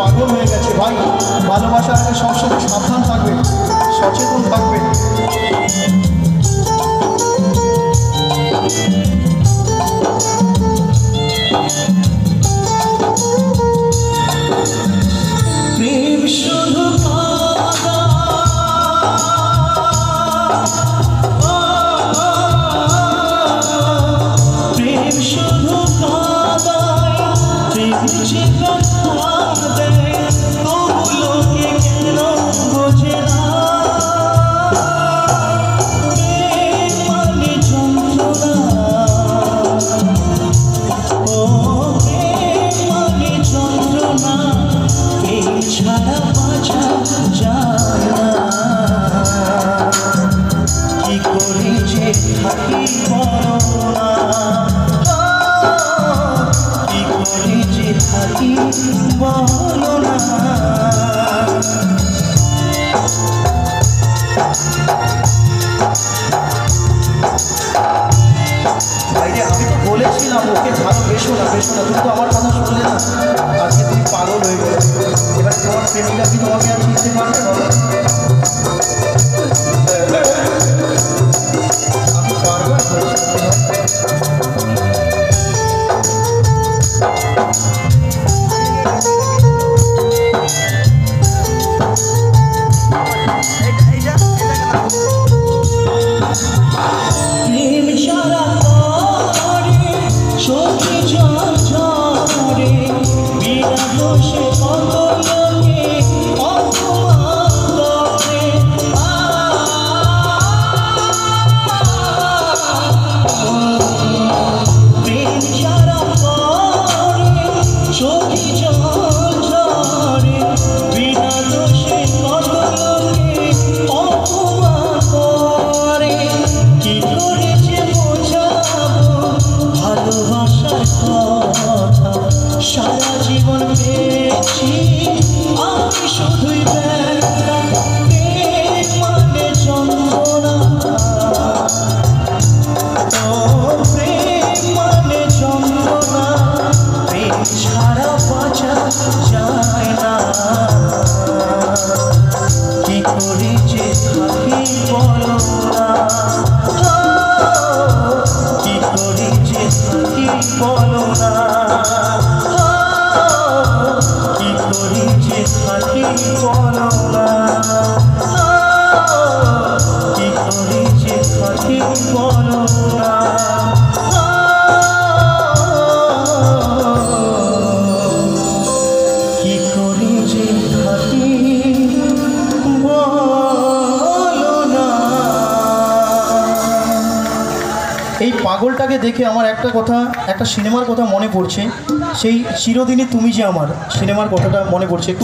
পাগল হয়ে গেছে। ভাই ভালোবাসার আগে সবসময় সাবধান থাকবে, সচেতন থাকবে। প্রেম শুধু প্রেম শুধু প্রেম যে ব্যথা দেয় তবু লোকে কেন বোঝে না। প্রেম মানে যন্ত্রণা, ও প্রেম মানে যন্ত্রণা, প্রেম ছাড়া বাঁচা যায় না। কি করে যে থাকি বলো না, কি করে যে থাকি বলো না। ভাইরে আমি তো বলেছিলাম ওকে ভালোবেসো না, বেসো না, তুমি তো আমার কথা শুনলে না। আজকে তুমি পাগল হয়ে গেলে। এবার তোমার প্রেমিকা কি তোমাকে আর চিনতে পারবে না? আমি বারবার প্রেম সারা করে চোখে জল ঝরে, বিনা দোষে কত লোকে অপমান করে। প্রেম সারা করে চোখে জল ঝরে, বিনা দোষে কত লোকে অপমান করে। কি করে যে বোঝাবো ভালোবাসার কথা, সারা জীবন পেয়েছি আমি শুধুই ব্যথা। প্রেম মানে যন্ত্রণা, ও প্রেম মানে যন্ত্রণা, প্রেম ছাড়া বাঁচা যায় না। কি করে যে থাকি বলো না, কি করে যে থাকি বলো না, কি করে যে থাকি বলো না, কি করে যে থাকি বলো না। কি করে যে থাকি বলো না। এই পাগলটাকে দেখে আমার একটা সিনেমার কথা মনে পড়ছে, সেই চিরদিনই তুমি যে আমার সিনেমার কথাটা মনে পড়ছে। একটু